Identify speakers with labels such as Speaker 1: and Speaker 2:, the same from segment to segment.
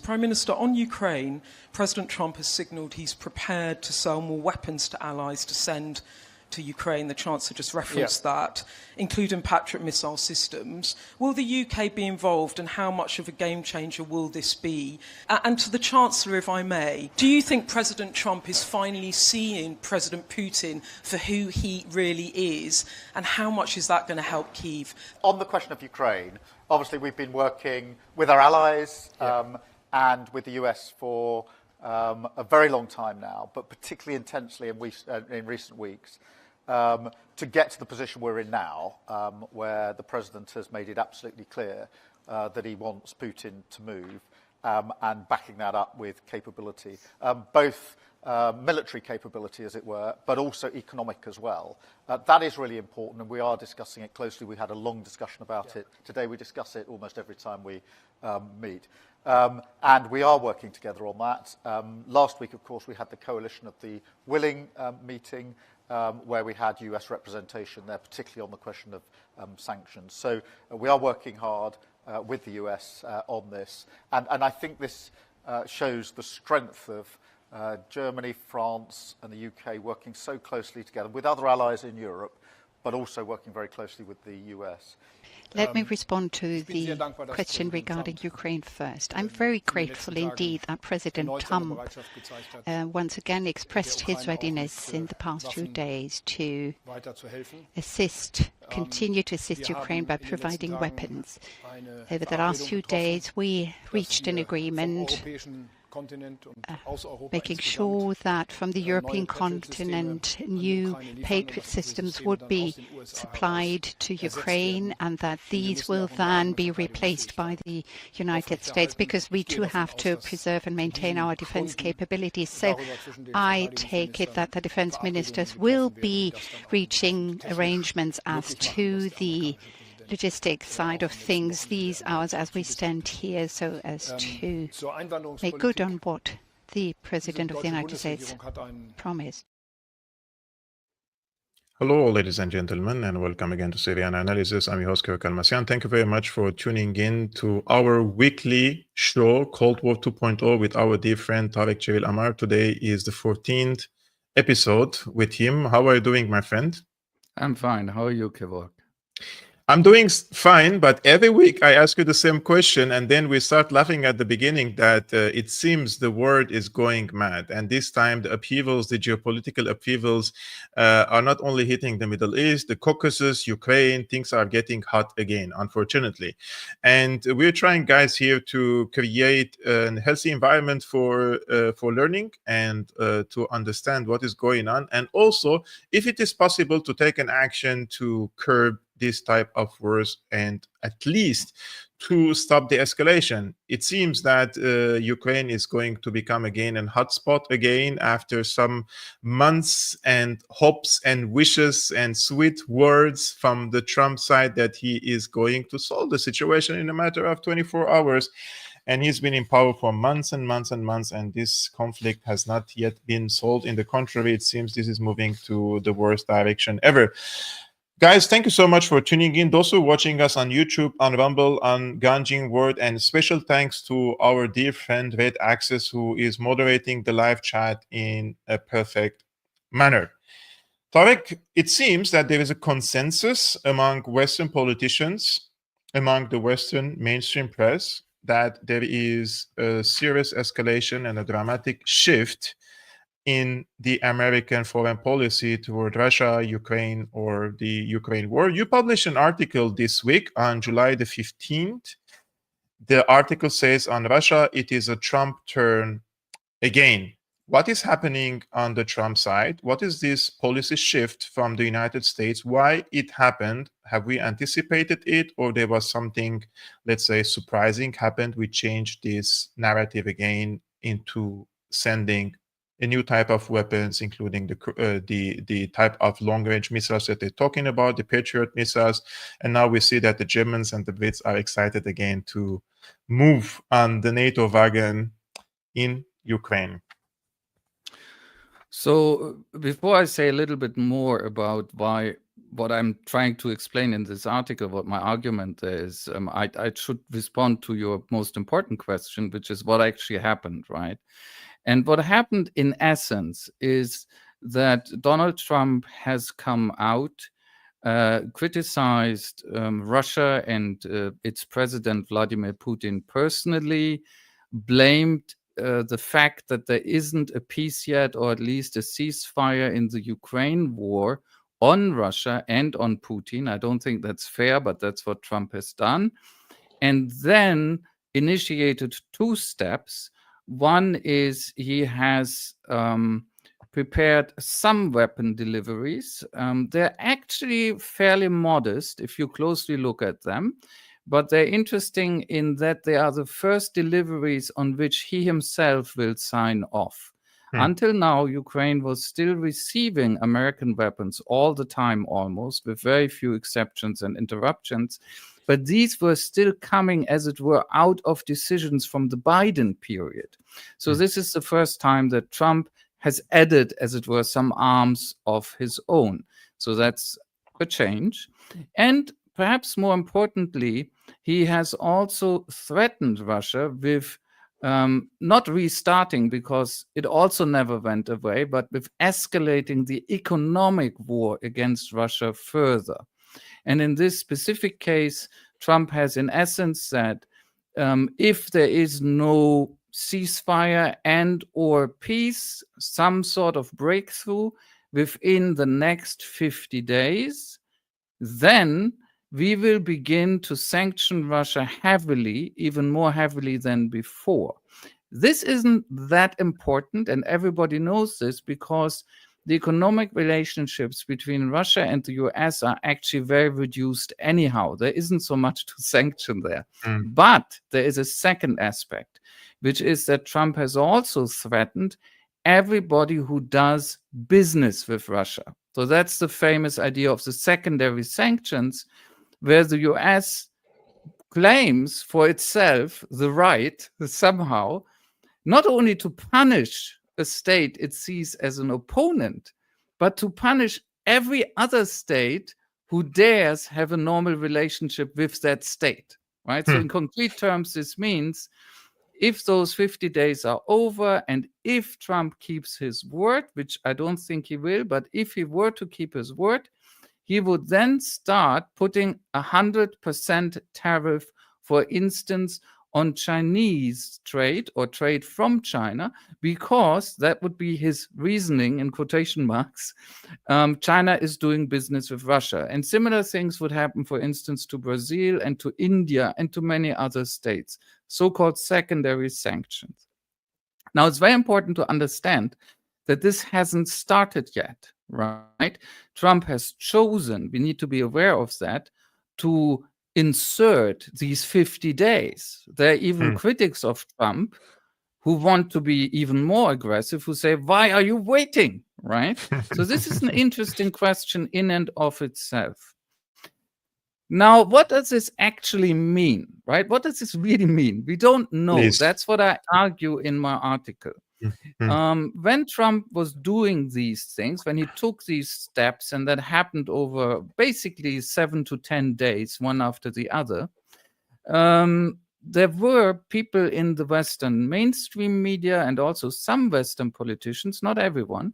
Speaker 1: Prime Minister, on Ukraine, President Trump has signalled he's prepared to sell more weapons to allies to send to Ukraine. The Chancellor just referenced that, including Patriot missile systems. Will the UK be involved, and how much of a game changer will this be? And to the Chancellor, if I may, do you think President Trump is finally seeing President Putin for who he really is, and how much is that going to help Kyiv?
Speaker 2: On the question of Ukraine, obviously we've been working with our allies and with the US for a very long time now, but particularly intensely in recent weeks, to get to the position we're in now, where the President has made it absolutely clear that he wants Putin to move, and backing that up with capability, both military capability, as it were, but also economic as well. That is really important, and we are discussing it closely. We had a long discussion about it. Today we discuss it almost every time we meet. And we are working together on that. Last week, of course, we had the Coalition of the Willing meeting, where we had US representation there, particularly on the question of sanctions. So we are working hard with the US on this. And I think this shows the strength of Germany, France and the UK working so closely together with other allies in Europe, but also working very closely with the US.
Speaker 3: Let me respond to the question regarding Ukraine first. I'm very grateful indeed that President Trump once again expressed his readiness in the past few days to continue to assist Ukraine by providing weapons. Over the last few days, we reached an agreement making sure that from the European continent new Patriot systems would be supplied to Ukraine, and that these will then be replaced by the United States, because we too have to preserve and maintain our defense capabilities. So I take it that the defense ministers will be reaching arrangements as to the logistic side of things these hours as we stand here, so as to make good on what the President of the United States promised.
Speaker 4: Hello, ladies and gentlemen, and welcome again to Syriana Analysis. I'm your host, Kevork Almassian. Thank you very much for tuning in to our weekly show, Cold War 2.0, with our dear friend Tarik Cyril Amar. Today is the 14th episode with him. How are you doing, my friend?
Speaker 5: I'm fine. How are you, Kevork?
Speaker 4: I'm doing fine, but every week I ask you the same question, and then we start laughing at the beginning that it seems the world is going mad. And this time the upheavals, the geopolitical upheavals are not only hitting the Middle East, the Caucasus, Ukraine, things are getting hot again, unfortunately. And we're trying, guys, here to create a healthy environment for learning and to understand what is going on. And also, if it is possible, to take an action to curb this type of wars and at least to stop the escalation. It seems that Ukraine is going to become again a hotspot again after some months and hopes and wishes and sweet words from the Trump side that he is going to solve the situation in a matter of 24 hours. And he's been in power for months and months and months, and this conflict has not yet been solved. In the contrary, it seems this is moving to the worst direction ever. Guys, thank you so much for tuning in. Those who are watching us on YouTube, on Rumble, on Ganjin World, and special thanks to our dear friend Red Access, who is moderating the live chat in a perfect manner. Tarik, it seems that there is a consensus among Western politicians, among the Western mainstream press, that there is a serious escalation and a dramatic shift in the American foreign policy toward Russia, Ukraine, or the Ukraine war. You published an article this week on July the 15th. The article says on Russia, it is a Trump turn again. What is happening on the Trump side? What is this policy shift from the United States? Why it happened? Have we anticipated it, or there was something, let's say, surprising happened? We changed this narrative again into sending a new type of weapons, including the type of long-range missiles that they're talking about, the Patriot missiles. And now we see that the Germans and the Brits are excited again to move on the NATO wagon in Ukraine.
Speaker 5: So before I say a little bit more about why what I'm trying to explain in this article, what my argument is, I should respond to your most important question, which is what actually happened, right? And what happened in essence is that Donald Trump has come out, criticized Russia and its president, Vladimir Putin, personally, blamed the fact that there isn't a peace yet, or at least a ceasefire in the Ukraine war, on Russia and on Putin. I don't think that's fair, but that's what Trump has done. And then initiated two steps. One is he has prepared some weapon deliveries. They're actually fairly modest if you closely look at them, but they're interesting in that they are the first deliveries on which he himself will sign off. Until now, Ukraine was still receiving American weapons all the time, almost, with very few exceptions and interruptions. But these were still coming, as it were, out of decisions from the Biden period. So this is the first time that Trump has added, as it were, some arms of his own. So that's a change. And perhaps more importantly, he has also threatened Russia with not restarting, because it also never went away, but with escalating the economic war against Russia further. And in this specific case, Trump has in essence said, if there is no ceasefire and or peace, some sort of breakthrough within the next 50 days, then we will begin to sanction Russia heavily, even more heavily than before. This isn't that important, and everybody knows this, because the economic relationships between Russia and the US are actually very reduced anyhow. There isn't so much to sanction there. But there is a second aspect, which is that Trump has also threatened everybody who does business with Russia. So that's the famous idea of the secondary sanctions, where the US claims for itself the right somehow not only to punish a state it sees as an opponent, but to punish every other state who dares have a normal relationship with that state, right? So in concrete terms, this means if those 50 days are over, and if Trump keeps his word, which I don't think he will, but if he were to keep his word, he would then start putting 100% tariff, for instance, on Chinese trade or trade from China, because that would be his reasoning, in quotation marks. China is doing business with Russia. And similar things would happen, for instance, to Brazil and to India and to many other states, so-called secondary sanctions. Now, it's very important to understand that this hasn't started yet, right? Trump has chosen, we need to be aware of that, to insert these 50 days. There are even critics of Trump who want to be even more aggressive, who say, why are you waiting, right? So this is an interesting question in and of itself. Now, what does this actually mean, right? What does this really mean? We don't know.
Speaker 4: Please.
Speaker 5: That's what I argue in my article. When Trump was doing these things, when he took these steps, and that happened over basically 7 to 10 days, one after the other, there were people in the Western mainstream media and also some Western politicians, not everyone,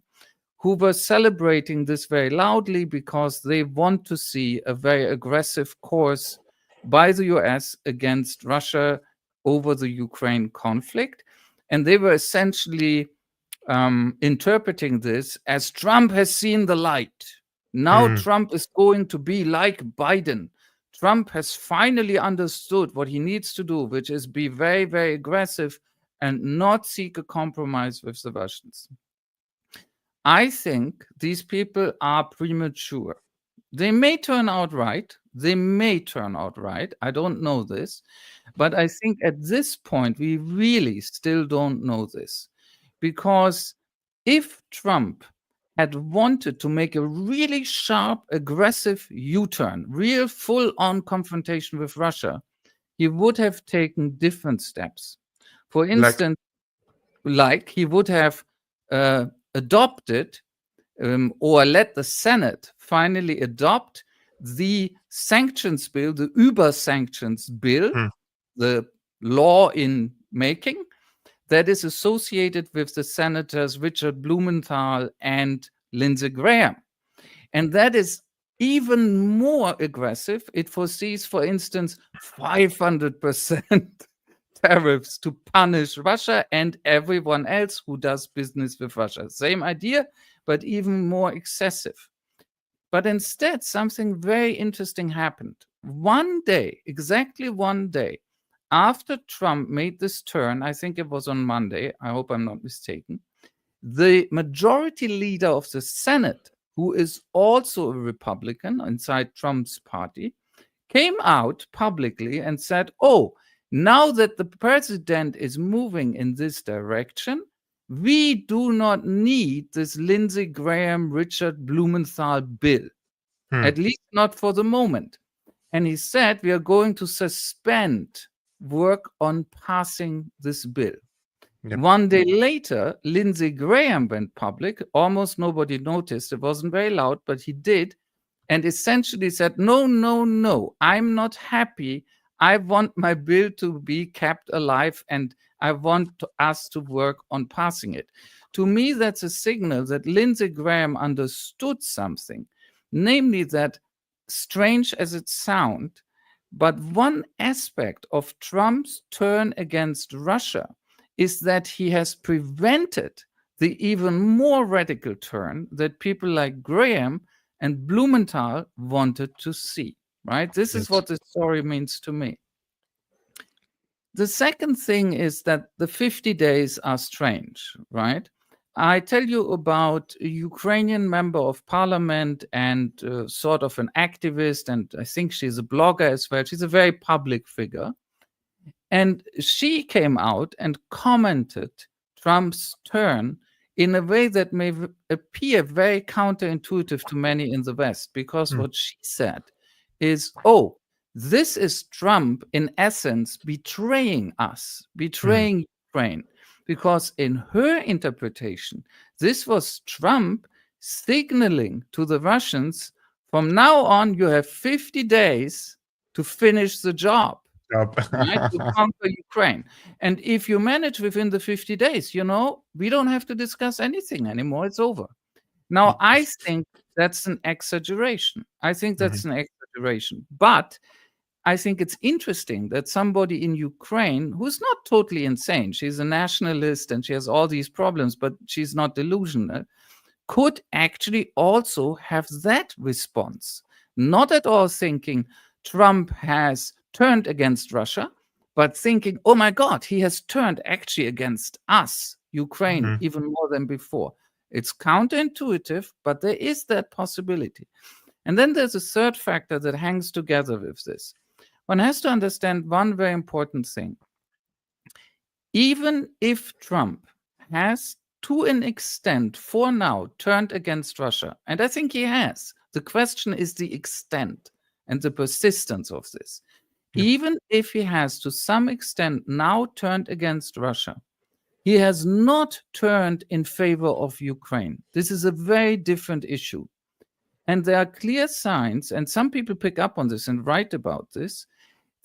Speaker 5: who were celebrating this very loudly because they want to see a very aggressive course by the US against Russia over the Ukraine conflict. And they were essentially interpreting this as Trump has seen the light. Now Trump is going to be like Biden. Trump has finally understood what he needs to do, which is be very, very aggressive and not seek a compromise with the Russians. I think these people are premature. They may turn out right. They may turn out right. I don't know this. But I think at this point, we really still don't know this. Because if Trump had wanted to make a really sharp, aggressive U-turn, real full-on confrontation with Russia, he would have taken different steps. For instance, like he would have adopted or let the Senate finally adopt the sanctions bill, the Über-Sanctions bill, the law in making, that is associated with the senators Richard Blumenthal and Lindsey Graham. And that is even more aggressive. It foresees, for instance, 500% tariffs to punish Russia and everyone else who does business with Russia. Same idea, but even more excessive. But instead, something very interesting happened. One day, exactly one day, after Trump made this turn, I think it was on Monday, I hope I'm not mistaken, the majority leader of the Senate, who is also a Republican inside Trump's party, came out publicly and said, oh, now that the president is moving in this direction, we do not need this Lindsey Graham, Richard Blumenthal bill, at least not for the moment. And he said, we are going to suspend work on passing this bill. Yep. One day later, Lindsey Graham went public. Almost nobody noticed. It wasn't very loud, but he did. And essentially said, no, no, no, I'm not happy. I want my bill to be kept alive, and I want us to work on passing it. To me, that's a signal that Lindsey Graham understood something, namely that, strange as it sounds, but one aspect of Trump's turn against Russia is that he has prevented the even more radical turn that people like Graham and Blumenthal wanted to see, right? This is what the story means to me. The second thing is that the 50 days are strange, right? I tell you about a Ukrainian member of parliament and sort of an activist, and I think she's a blogger as well. She's a very public figure. And she came out and commented Trump's turn in a way that may appear very counterintuitive to many in the West, because what she said is, oh, this is Trump in essence betraying us, betraying Ukraine, because in her interpretation, this was Trump signaling to the Russians, from now on, you have 50 days to finish the job. Right, to conquer Ukraine. And if you manage within the 50 days, you know, we don't have to discuss anything anymore. It's over. Now, I think that's an exaggeration. But I think it's interesting that somebody in Ukraine who's not totally insane, she's a nationalist and she has all these problems, but she's not delusional, could actually also have that response. Not at all thinking Trump has turned against Russia, but thinking, oh my God, he has turned actually against us, Ukraine, even more than before. It's counterintuitive, but there is that possibility. And then there's a third factor that hangs together with this. One has to understand one very important thing. Even if Trump has, to an extent, for now, turned against Russia, and I think he has, the question is the extent and the persistence of this. Even if he has, to some extent, now turned against Russia, he has not turned in favor of Ukraine. This is a very different issue. And there are clear signs, and some people pick up on this and write about this,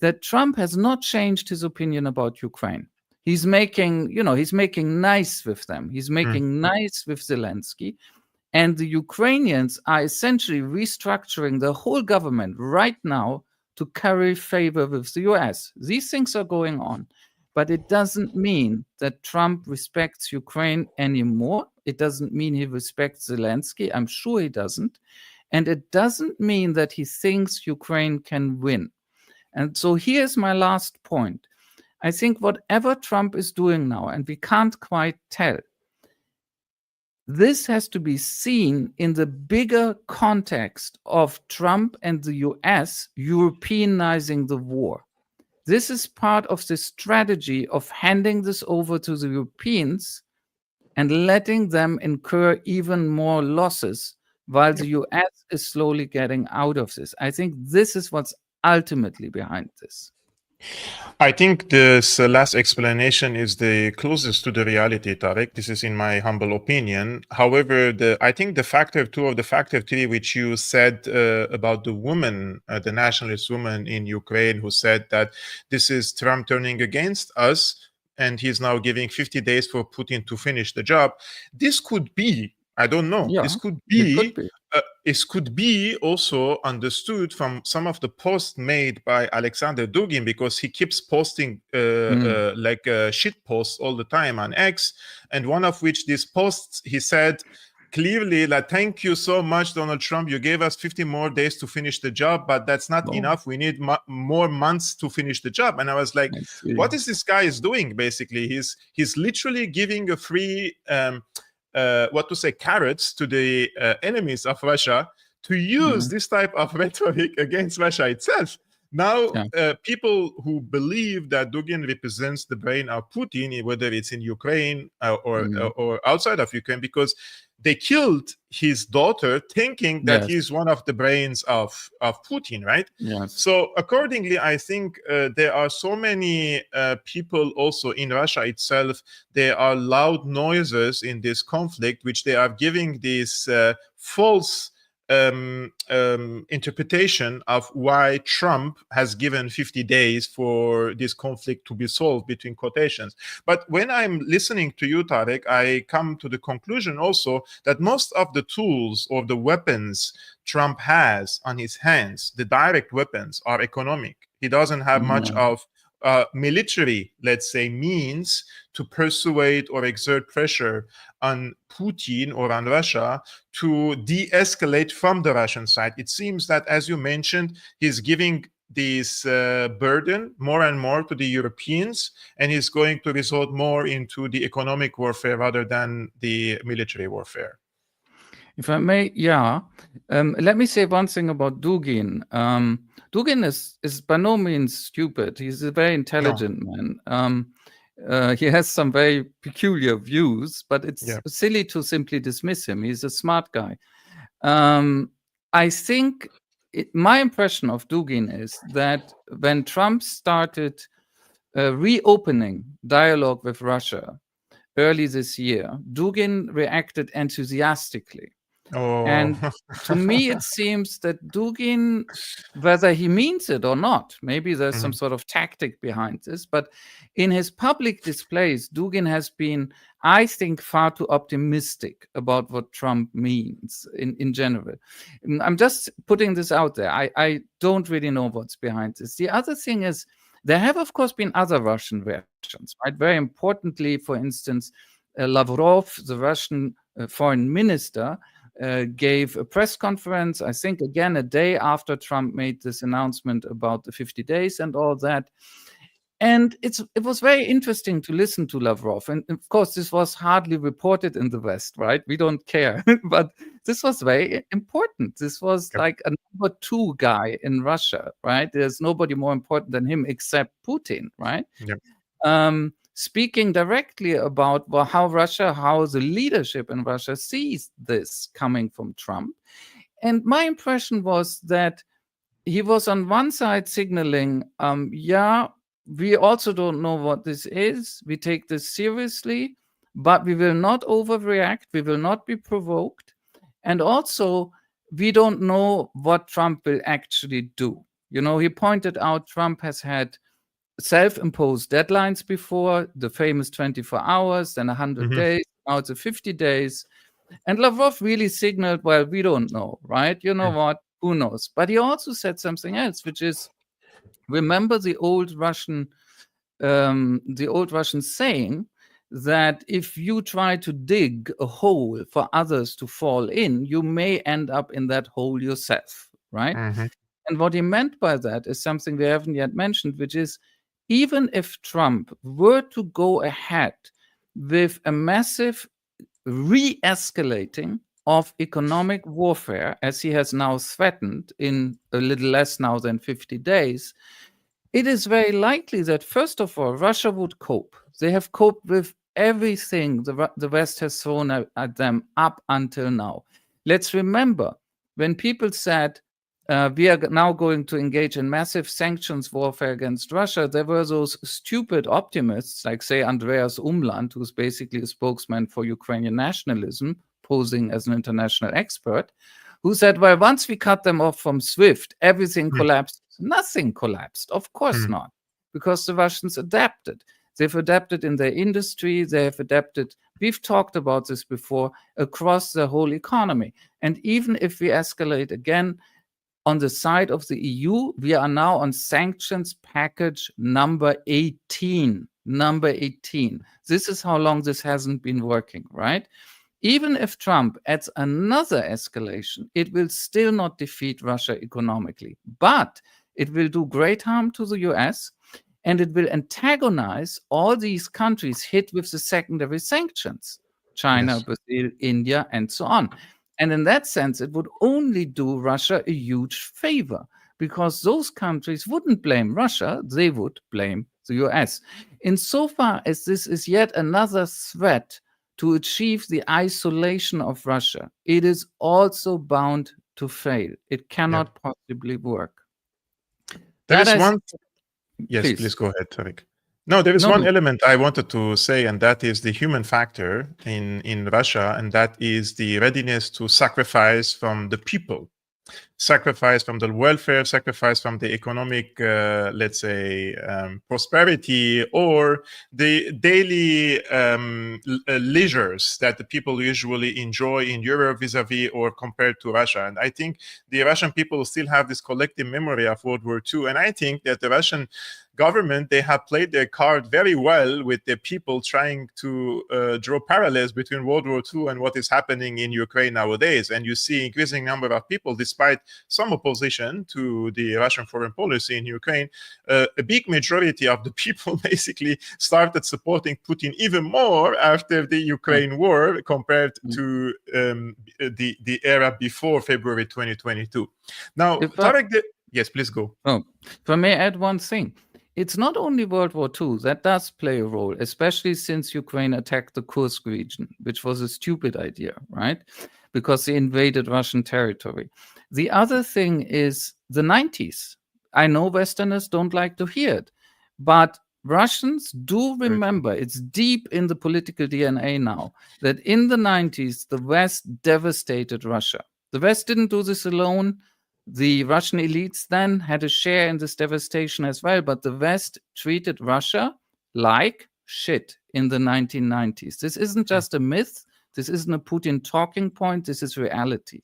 Speaker 5: that Trump has not changed his opinion about Ukraine. He's making, he's making nice with them. He's making nice with Zelensky. And the Ukrainians are essentially restructuring the whole government right now to curry favor with the US. These things are going on, but it doesn't mean that Trump respects Ukraine anymore. It doesn't mean he respects Zelensky. I'm sure he doesn't. And it doesn't mean that he thinks Ukraine can win. And so here's my last point. I think whatever Trump is doing now, and we can't quite tell, this has to be seen in the bigger context of Trump and the US Europeanizing the war. This is part of the strategy of handing this over to the Europeans and letting them incur even more losses while the US is slowly getting out of this. I think this is what's ultimately behind this.
Speaker 4: I think this last explanation is the closest to the reality, Tarik. This is in my humble opinion. However, I think the factor 2 or the factor 3, which you said about the woman, the nationalist woman in Ukraine, who said that this is Trump turning against us, and he's now giving 50 days for Putin to finish the job. This could be, I don't know,
Speaker 5: Yeah,
Speaker 4: this could
Speaker 5: it could
Speaker 4: be.
Speaker 5: be.
Speaker 4: It could be also understood from some of the posts made by Alexander Dugin, because he keeps posting shit posts all the time on X, and one of which these posts, he said clearly, like, thank you so much, Donald Trump, you gave us 50 more days to finish the job, but that's not enough. We need more months to finish the job. And I was like, what is this guy is doing? Basically, he's literally giving a free carrots to the enemies of Russia to use this type of rhetoric against Russia itself. Now, people who believe that Dugin represents the brain of Putin, whether it's in Ukraine or outside of Ukraine, because they killed his daughter thinking that he's one of the brains of Putin, right?
Speaker 5: Yes.
Speaker 4: So accordingly, I think there are so many people also in Russia itself. There are loud noises in this conflict, which they are giving this false interpretation of why Trump has given 50 days for this conflict to be solved, between quotations. But when I'm listening to you, Tarik, I come to the conclusion also that most of the tools or the weapons Trump has on his hands, the direct weapons, are economic. He doesn't have much of military, let's say, means to persuade or exert pressure on Putin or on Russia to de-escalate from the Russian side. It seems that, as you mentioned, he's giving this burden more and more to the Europeans, and he's going to resort more into the economic warfare rather than the military warfare.
Speaker 5: If I may, let me say one thing about Dugin. Dugin is by no means stupid. He's a very intelligent man. He has some very peculiar views, but it's silly to simply dismiss him. He's a smart guy. I think my impression of Dugin is that when Trump started reopening dialogue with Russia early this year, Dugin reacted enthusiastically. And to me, it seems that Dugin, whether he means it or not, maybe there's some sort of tactic behind this, but in his public displays, Dugin has been, I think, far too optimistic about what Trump means in general. I'm just putting this out there. I don't really know what's behind this. The other thing is, there have, of course, been other Russian reactions, right? Very importantly, for instance, Lavrov, the Russian foreign minister, gave a press conference, I think, again, a day after Trump made this announcement about the 50 days and all that. And it was very interesting to listen to Lavrov. And of course, this was hardly reported in the West, right? We don't care. But this was very important. This was like a number 2 guy in Russia, right? There's nobody more important than him except Putin, right? Speaking directly about how the leadership in Russia sees this coming from Trump. And my impression was that he was on one side signaling, we also don't know what this is. We take this seriously, but we will not overreact. We will not be provoked. And also, we don't know what Trump will actually do. You know, he pointed out Trump has had self-imposed deadlines before, the famous 24 hours, then 100 days, now it's 50 days. And Lavrov really signaled, well, we don't know, right? You know what? Who knows? But he also said something else, which is, remember the old Russian saying that if you try to dig a hole for others to fall in, you may end up in that hole yourself, right? And what he meant by that is something we haven't yet mentioned, which is, even if Trump were to go ahead with a massive re-escalating of economic warfare, as he has now threatened in a little less now than 50 days, it is very likely that, first of all, Russia would cope. They have coped with everything the West has thrown at them up until now. Let's remember, when people said, we are now going to engage in massive sanctions warfare against Russia, there were those stupid optimists, like, say, Andreas Umland, who's basically a spokesman for Ukrainian nationalism, posing as an international expert, who said, well, once we cut them off from SWIFT, everything collapsed. Nothing collapsed. Of course not, because the Russians adapted. They've adapted in their industry. They have adapted, we've talked about this before, across the whole economy. And even if we escalate again, on the side of the EU, we are now on sanctions package number 18. Number 18. This is how long this hasn't been working, right? Even if Trump adds another escalation, it will still not defeat Russia economically. But it will do great harm to the US, and it will antagonize all these countries hit with the secondary sanctions, China, Brazil, India, and so on. And in that sense, it would only do Russia a huge favor, because those countries wouldn't blame Russia, they would blame the US. Insofar as this is yet another threat to achieve the isolation of Russia, it is also bound to fail. It cannot possibly work.
Speaker 4: There is one. Yes, please go ahead, Tarik. No, there is one element I wanted to say, and that is the human factor in Russia, and that is the readiness to sacrifice from the people, sacrifice from the welfare, sacrifice from the economic, let's say, prosperity, or the daily leisures that the people usually enjoy in Europe vis-a-vis or compared to Russia. And I think the Russian people still have this collective memory of World War II. And I think that the Russian government, they have played their card very well with the people, trying to draw parallels between World War II and what is happening in Ukraine nowadays. And you see increasing number of people, despite some opposition to the Russian foreign policy in Ukraine, a big majority of the people basically started supporting Putin even more after the Ukraine war compared to the era before February 2022. Now, Tarik, yes, please go.
Speaker 5: Oh, if I may add one thing. It's not only World War II that does play a role, especially since Ukraine attacked the Kursk region, which was a stupid idea, right? Because they invaded Russian territory. The other thing is the 90s. I know Westerners don't like to hear it, but Russians do remember, it's deep in the political DNA now, that in the 90s, the West devastated Russia. The West didn't do this alone. The Russian elites then had a share in this devastation as well, but the West treated Russia like shit in the 1990s. This isn't just a myth. This isn't a Putin talking point. This is reality.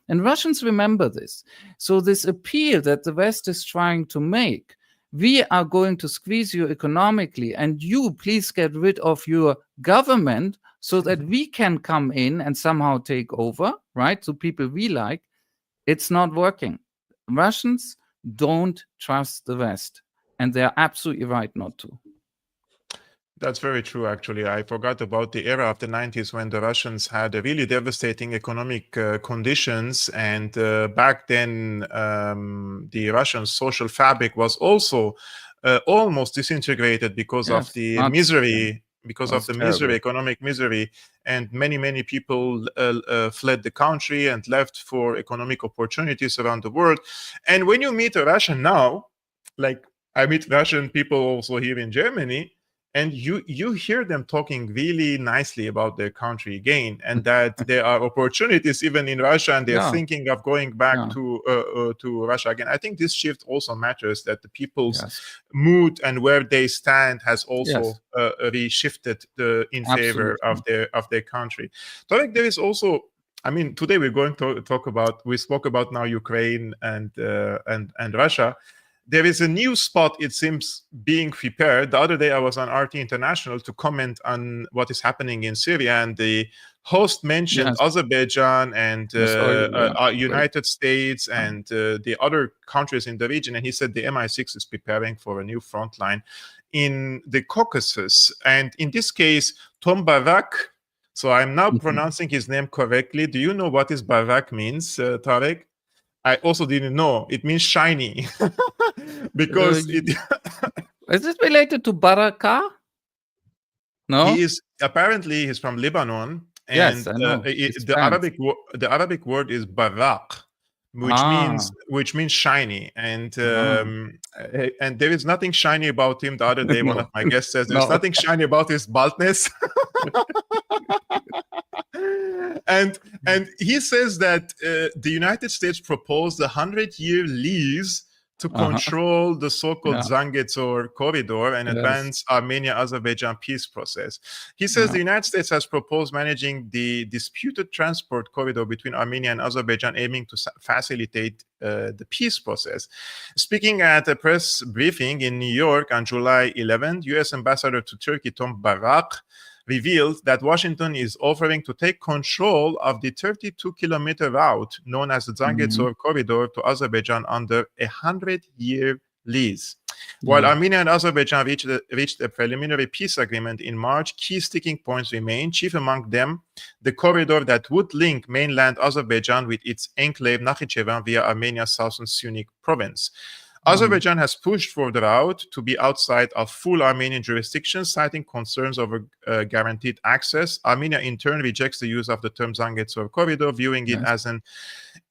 Speaker 5: And Russians remember this. So this appeal that the West is trying to make, we are going to squeeze you economically, and you please get rid of your government so that we can come in and somehow take over, right? So people we like. It's not working. Russians don't trust the West, and they're absolutely right not to.
Speaker 4: That's very true, actually. I forgot about the era of the 90s when the Russians had a really devastating economic conditions. And back then, the Russian social fabric was also almost disintegrated because of the misery. Because of the misery, economic misery, and many people fled the country and left for economic opportunities around the world. And when you meet a Russian now, like I meet Russian people also here in Germany, and you hear them talking really nicely about their country again, and that there are opportunities even in Russia, and they're thinking of going back to Russia again. I think this shift also matters, that the people's mood and where they stand has also reshifted in favor of their country. Tarik, there is also, I mean, today we're going to we spoke about now Ukraine and Russia. There is a new spot, it seems, being prepared. The other day I was on RT International to comment on what is happening in Syria, and the host mentioned Azerbaijan and United States and the other countries in the region, and he said the MI6 is preparing for a new front line in the Caucasus. And in this case, Tom Barak, so I'm now pronouncing his name correctly. Do you know what this Barak means, Tarik? I also didn't know. It means shiny. Because
Speaker 5: is it related to Baraka? No.
Speaker 4: He's from Lebanon, and
Speaker 5: yes, I know.
Speaker 4: the Arabic word is barak, which means shiny, and there is nothing shiny about him. The other day, one of my guests says there's nothing shiny about his baldness. and he says that the United States proposed a 100-year lease to control the so-called Zangezur corridor and advance Armenia-Azerbaijan peace process. He says the United States has proposed managing the disputed transport corridor between Armenia and Azerbaijan, aiming to facilitate the peace process. Speaking at a press briefing in New York on July 11th, U.S. Ambassador to Turkey Tom Barak revealed that Washington is offering to take control of the 32-kilometer route known as the Zangezur corridor to Azerbaijan under a 100-year lease. While Armenia and Azerbaijan reached a preliminary peace agreement in March, key sticking points remain, chief among them the corridor that would link mainland Azerbaijan with its enclave Nakhichevan via Armenia's southern Syunik province. Azerbaijan has pushed for the route to be outside of full Armenian jurisdiction, citing concerns over guaranteed access. Armenia, in turn, rejects the use of the term Zangezur corridor, viewing it as an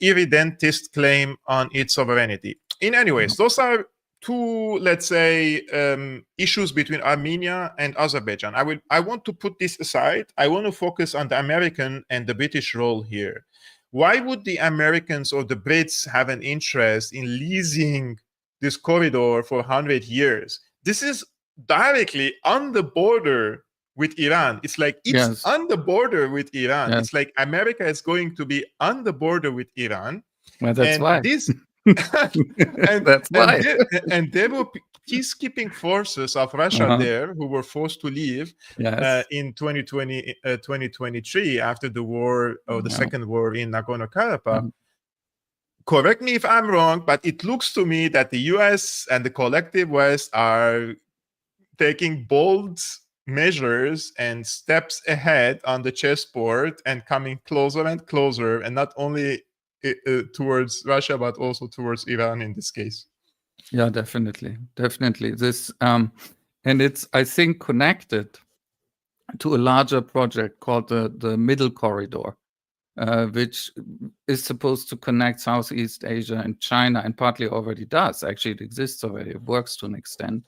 Speaker 4: irredentist claim on its sovereignty. In any ways, those are two, let's say, issues between Armenia and Azerbaijan. I want to put this aside. I want to focus on the American and the British role here. Why would the Americans or the Brits have an interest in leasing this corridor for 100 years? This is directly on the border with Iran. It's like it's on the border with Iran. It's like America is going to be on the border with Iran.
Speaker 5: Well, that's why.
Speaker 4: That's why. And there were peacekeeping forces of Russia there who were forced to leave in 2023 after the war, or the second war in Nagorno-Karabakh. Correct me if I'm wrong, but it looks to me that the US and the collective West are taking bold measures and steps ahead on the chessboard and coming closer and closer, and not only towards Russia, but also towards Iran in this case.
Speaker 5: Yeah, definitely. This, and it's, I think, connected to a larger project called the Middle Corridor, which is supposed to connect Southeast Asia and China, and partly already does. Actually, it exists already. It works to an extent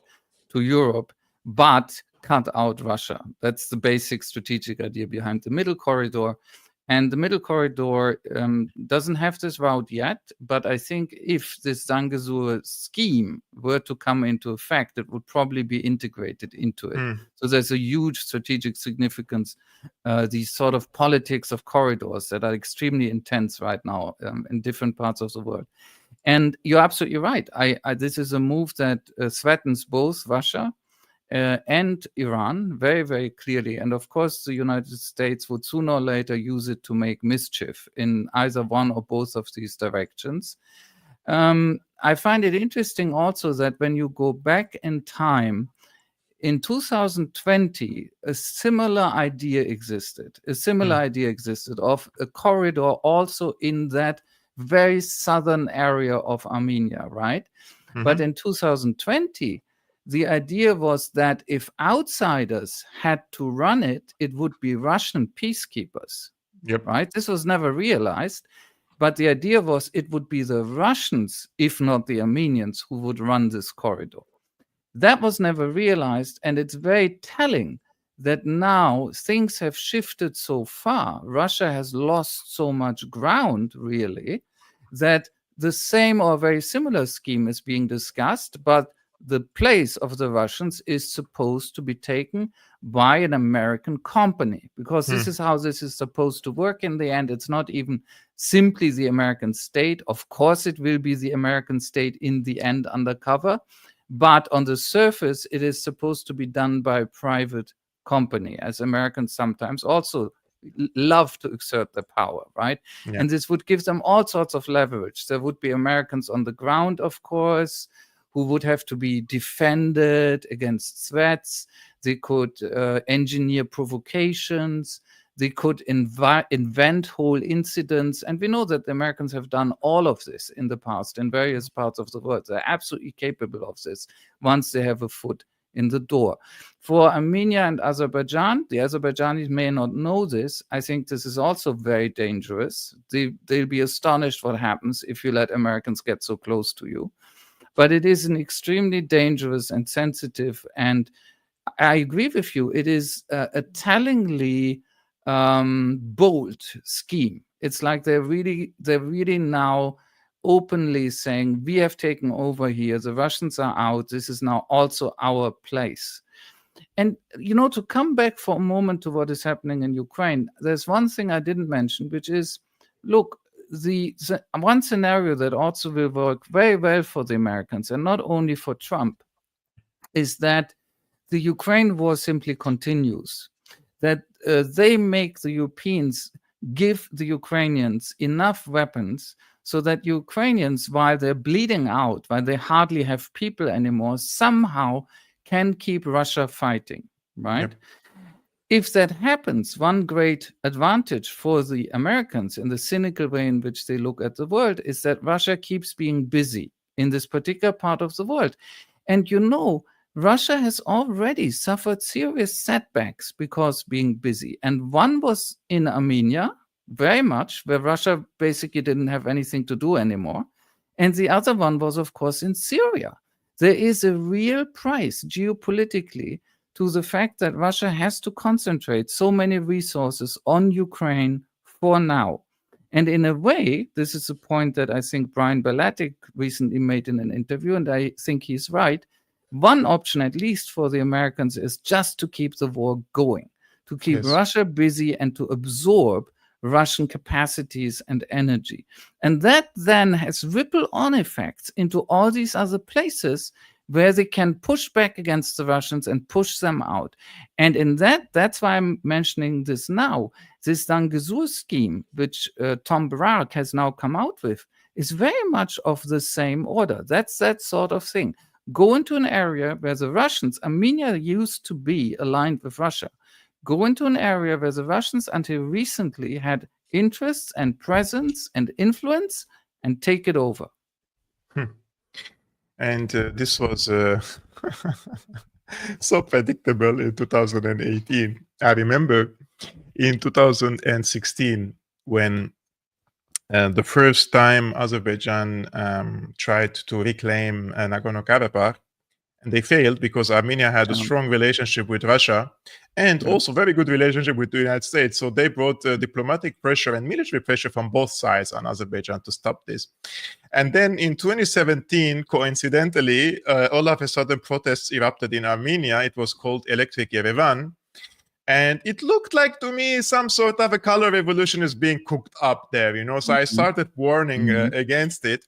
Speaker 5: to Europe, but cut out Russia. That's the basic strategic idea behind the Middle Corridor. And the Middle Corridor doesn't have this route yet, but I think if this Zangezur scheme were to come into effect, it would probably be integrated into it. So there's a huge strategic significance, these sort of politics of corridors that are extremely intense right now in different parts of the world. And you're absolutely right. This is a move that threatens both Russia and Iran very, very clearly. And of course, the United States would sooner or later use it to make mischief in either one or both of these directions. I find it interesting also that when you go back in time, in 2020, a similar idea existed of a corridor also in that very southern area of Armenia, right? But in 2020, the idea was that if outsiders had to run it, it would be Russian peacekeepers, right? This was never realized, but the idea was it would be the Russians, if not the Armenians, who would run this corridor. That was never realized, and it's very telling that now things have shifted so far. Russia has lost so much ground, really, that the same or very similar scheme is being discussed, but the place of the Russians is supposed to be taken by an American company, because this is how this is supposed to work in the end. It's not even simply the American state. Of course, it will be the American state in the end undercover, but on the surface, it is supposed to be done by a private company, as Americans sometimes also love to exert their power, right? And this would give them all sorts of leverage. There would be Americans on the ground, of course, who would have to be defended against threats. They could engineer provocations. They could invent whole incidents. And we know that the Americans have done all of this in the past in various parts of the world. They're absolutely capable of this once they have a foot in the door. For Armenia and Azerbaijan, the Azerbaijanis may not know this. I think this is also very dangerous. They'll be astonished what happens if you let Americans get so close to you. But it is an extremely dangerous and sensitive, and I agree with you, it is a tellingly bold scheme. It's like they're really now openly saying, we have taken over here, the Russians are out, this is now also our place. And, to come back for a moment to what is happening in Ukraine, there's one thing I didn't mention, which is, look, the one scenario that also will work very well for the Americans, and not only for Trump, is that the Ukraine war simply continues, that they make the Europeans give the Ukrainians enough weapons so that Ukrainians, while they're bleeding out, while they hardly have people anymore, somehow can keep Russia fighting, right? Yep. If that happens, one great advantage for the Americans in the cynical way in which they look at the world is that Russia keeps being busy in this particular part of the world. And Russia has already suffered serious setbacks because being busy. And one was in Armenia, very much, where Russia basically didn't have anything to do anymore. And the other one was, of course, in Syria. There is a real price geopolitically to the fact that Russia has to concentrate so many resources on Ukraine for now. And in a way, this is a point that I think Brian Balatic recently made in an interview, and I think he's right. One option, at least for the Americans, is just to keep the war going, to keep Russia busy and to absorb Russian capacities and energy. And that then has ripple-on effects into all these other places where they can push back against the Russians and push them out. And in that's why I'm mentioning this now. This Dangazur scheme, which Tom Barak has now come out with, is very much of the same order. That's that sort of thing. Go into an area where the Russians, Armenia used to be aligned with Russia. Go into an area where the Russians until recently had interests and presence and influence and take it over.
Speaker 4: And this was so predictable in 2018. I remember in 2016 when the first time Azerbaijan tried to reclaim Nagorno-Karabakh, and they failed because Armenia had a strong relationship with Russia and also very good relationship with the United States. So they brought diplomatic pressure and military pressure from both sides on Azerbaijan to stop this. And then in 2017, coincidentally, all of a sudden protests erupted in Armenia. It was called Electric Yerevan. And it looked like to me some sort of a color revolution is being cooked up there, So I started warning against it.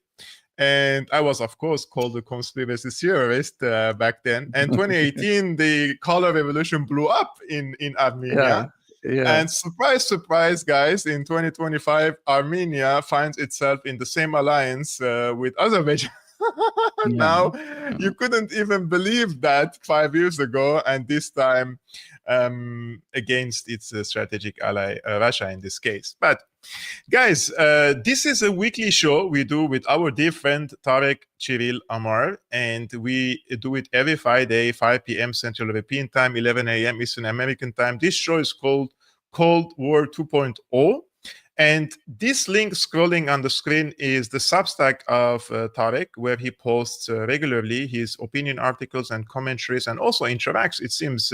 Speaker 4: And I was, of course, called a conspiracy theorist back then. And 2018, the color revolution blew up in Armenia. Yeah. And surprise, surprise, guys, in 2025, Armenia finds itself in the same alliance with Azerbaijan. Now, you couldn't even believe that 5 years ago, and this time against its strategic ally, Russia in this case. But guys, this is a weekly show we do with our dear friend Tarik Cyril Amar, and we do it every Friday, 5 p.m. Central European Time, 11 a.m. Eastern American Time. This show is called Cold War 2.0. And this link scrolling on the screen is the Substack of Tarik, where he posts regularly his opinion articles and commentaries and also interacts. It seems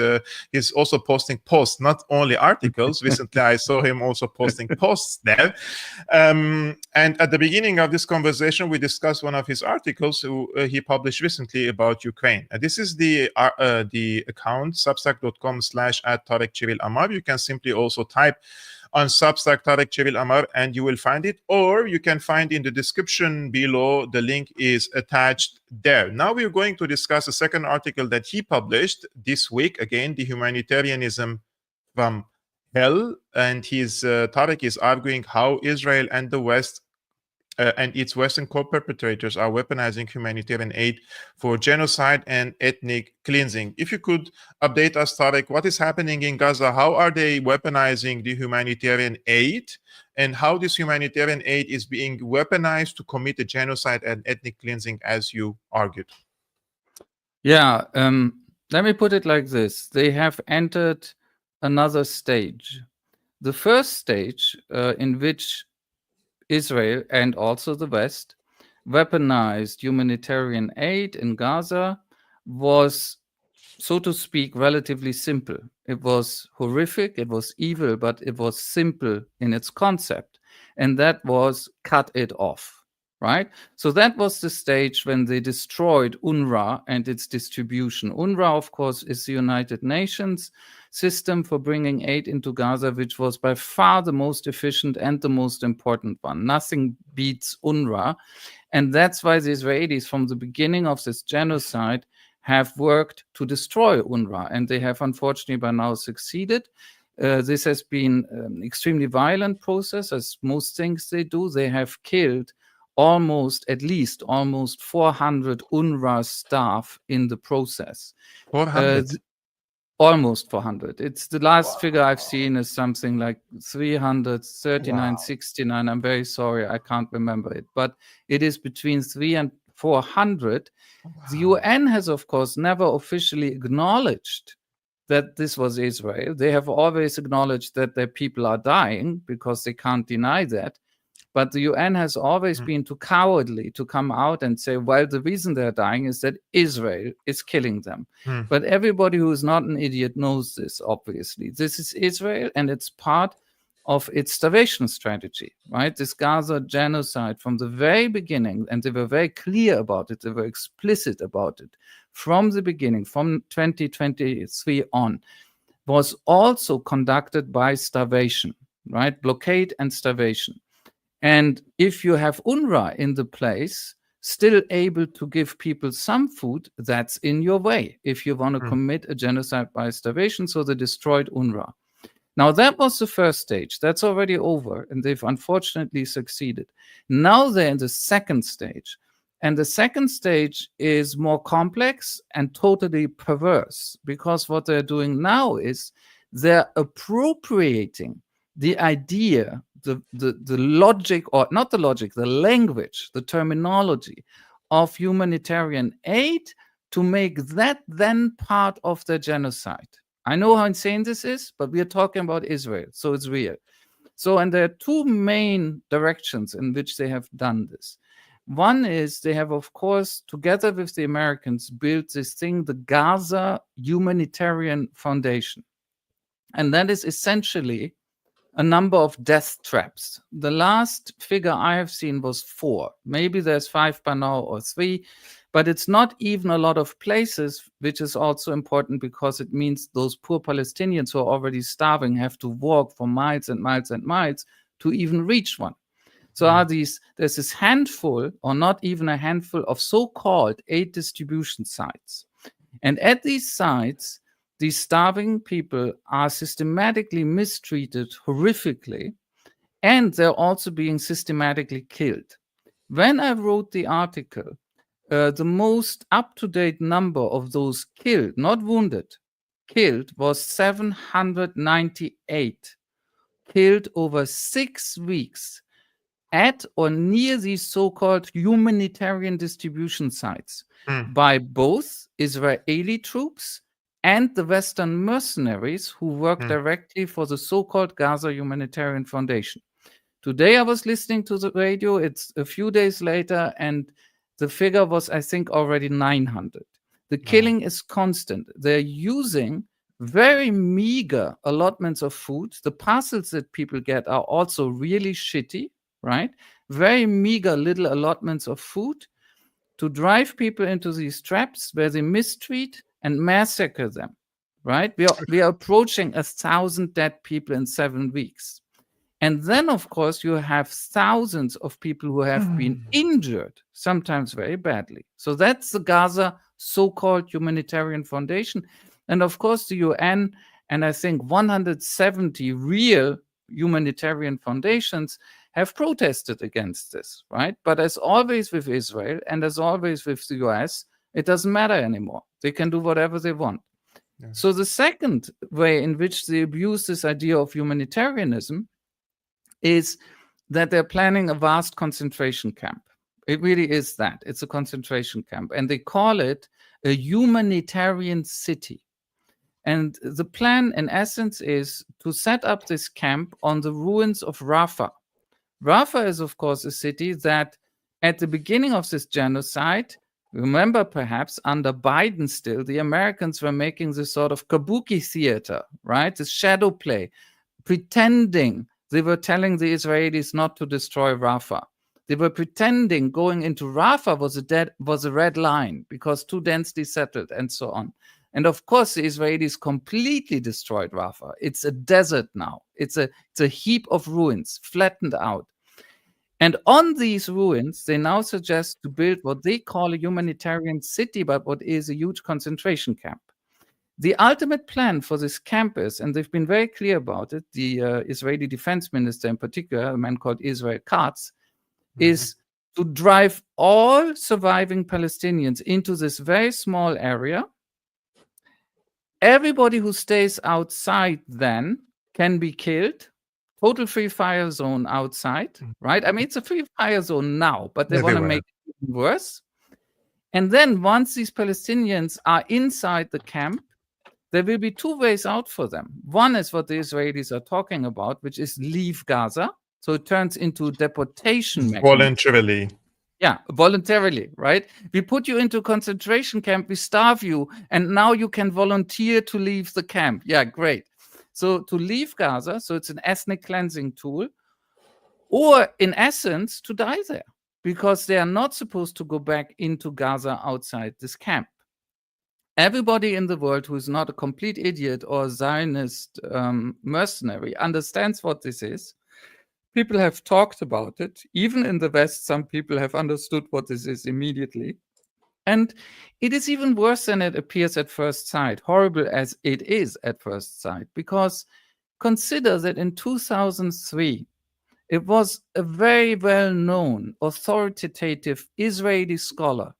Speaker 4: he's also posting posts, not only articles. Recently, I saw him also posting posts there. And at the beginning of this conversation, we discussed one of his articles he published recently about Ukraine. This is the account, substack.com/@Tarik Cyril Amar. You can simply also type on Substack Tarik Cyril Amar and you will find it, or you can find in the description below. The link is attached there. Now we're going to discuss a second article that he published this week, again, the humanitarianism from hell, and Tarik is arguing how Israel and the West and its Western co-perpetrators are weaponizing humanitarian aid for genocide and ethnic cleansing. If you could update us, Tarik, what is happening in Gaza? How are they weaponizing the humanitarian aid? And how this humanitarian aid is being weaponized to commit a genocide and ethnic cleansing, as you argued?
Speaker 5: Yeah, Let me put it like this. They have entered another stage. The first stage in which Israel and also the West weaponized humanitarian aid in Gaza was, so to speak, relatively simple. It was horrific, it was evil, but it was simple in its concept. And that was cut it off, right? So that was the stage when they destroyed UNRWA and its distribution. UNRWA, of course, is the United Nations system for bringing aid into Gaza, which was by far the most efficient and the most important one. Nothing beats UNRWA. And that's why the Israelis, from the beginning of this genocide, have worked to destroy UNRWA, and they have unfortunately by now succeeded. This has been an extremely violent process, as most things they do. They have killed at least almost 400 UNRWA staff in the process.
Speaker 4: 400?
Speaker 5: Almost 400. It's the last figure I've seen is something like 339, 69. I'm very sorry, I can't remember it, but it is between 300 and 400. The UN has, of course, never officially acknowledged that this was Israel. They have always acknowledged that their people are dying because they can't deny that. But the UN has always been too cowardly to come out and say, well, the reason they're dying is that Israel is killing them. But everybody who is not an idiot knows this, obviously. This is Israel, and it's part of its starvation strategy, right? This Gaza genocide from the very beginning, and they were very clear about it, they were explicit about it from the beginning, from 2023 on, was also conducted by starvation, right? Blockade and starvation. And if you have UNRWA in the place, still able to give people some food, that's in your way if you want to commit a genocide by starvation. So they destroyed UNRWA. Now, that was the first stage. That's already over, and they've unfortunately succeeded. Now they're in the second stage. And the second stage is more complex and totally perverse, because what they're doing now is they're appropriating the idea, the logic, or not the logic, the language, the terminology of humanitarian aid to make that then part of the genocide. I know how insane this is, but we are talking about Israel, so it's real. So, and there are two main directions in which they have done this. One is they have, of course, together with the Americans, built this thing, the Gaza Humanitarian Foundation. And that is essentially a number of death traps. The last figure I have seen was 4. Maybe there's 5 by now or 3, but it's not even a lot of places, which is also important because it means those poor Palestinians who are already starving have to walk for miles and miles and miles to even reach one. So there's this handful, or not even a handful, of so-called aid distribution sites. And at these sites, these starving people are systematically mistreated horrifically, and they're also being systematically killed. When I wrote the article, the most up-to-date number of those killed, not wounded, killed was 798, killed over 6 weeks at or near these so-called humanitarian distribution sites by both Israeli troops and the Western mercenaries who work directly for the so-called Gaza Humanitarian Foundation. Today I was listening to the radio, it's a few days later, and the figure was, I think, already 900. The killing is constant. They're using very meager allotments of food. The parcels that people get are also really shitty, right? Very meager little allotments of food to drive people into these traps where they mistreat and massacre them, right? We are approaching 1,000 dead people in 7 weeks. And then, of course, you have thousands of people who have been injured, sometimes very badly. So that's the Gaza so-called Humanitarian Foundation. And of course, the UN and I think 170 real humanitarian foundations have protested against this, right? But as always with Israel and as always with the US, it doesn't matter anymore. They can do whatever they want. Yeah. So the second way in which they abuse this idea of humanitarianism is that they're planning a vast concentration camp. It really is that. It's a concentration camp. And they call it a humanitarian city. And the plan, in essence, is to set up this camp on the ruins of Rafah. Rafah is, of course, a city that at the beginning of this genocide, remember perhaps under Biden still, the Americans were making this sort of kabuki theater, right? This shadow play, pretending they were telling the Israelis not to destroy Rafah. They were pretending going into Rafah was a red line because too densely settled and so on. And of course, the Israelis completely destroyed Rafah. It's a desert now. It's a heap of ruins, flattened out. And on these ruins, they now suggest to build what they call a humanitarian city, but what is a huge concentration camp. The ultimate plan for this camp is, and they've been very clear about it, the Israeli defense minister in particular, a man called Israel Katz, is to drive all surviving Palestinians into this very small area. Everybody who stays outside then can be killed. Total free fire zone outside, right? I mean, it's a free fire zone now, but they want to make it even worse. And then once these Palestinians are inside the camp, there will be two ways out for them. One is what the Israelis are talking about, which is leave Gaza. So it turns into deportation mechanism.
Speaker 4: Voluntarily.
Speaker 5: Yeah, voluntarily, right? We put you into a concentration camp, we starve you, and now you can volunteer to leave the camp. Yeah, great. So to leave Gaza, so it's an ethnic cleansing tool, or in essence, to die there, because they are not supposed to go back into Gaza outside this camp. Everybody in the world who is not a complete idiot or Zionist mercenary understands what this is. People have talked about it. Even in the West, some people have understood what this is immediately. And it is even worse than it appears at first sight, horrible as it is at first sight, because consider that in 2003, it was a very well-known, authoritative Israeli scholar,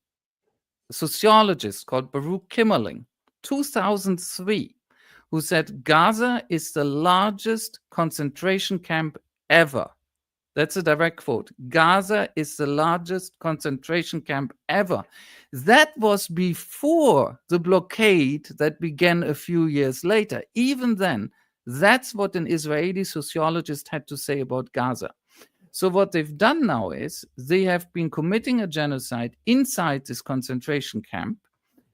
Speaker 5: a sociologist called Baruch Kimmerling, 2003, who said Gaza is the largest concentration camp ever. That's a direct quote. Gaza is the largest concentration camp ever. That was before the blockade that began a few years later. Even then, that's what an Israeli sociologist had to say about Gaza. So what they've done now is they have been committing a genocide inside this concentration camp.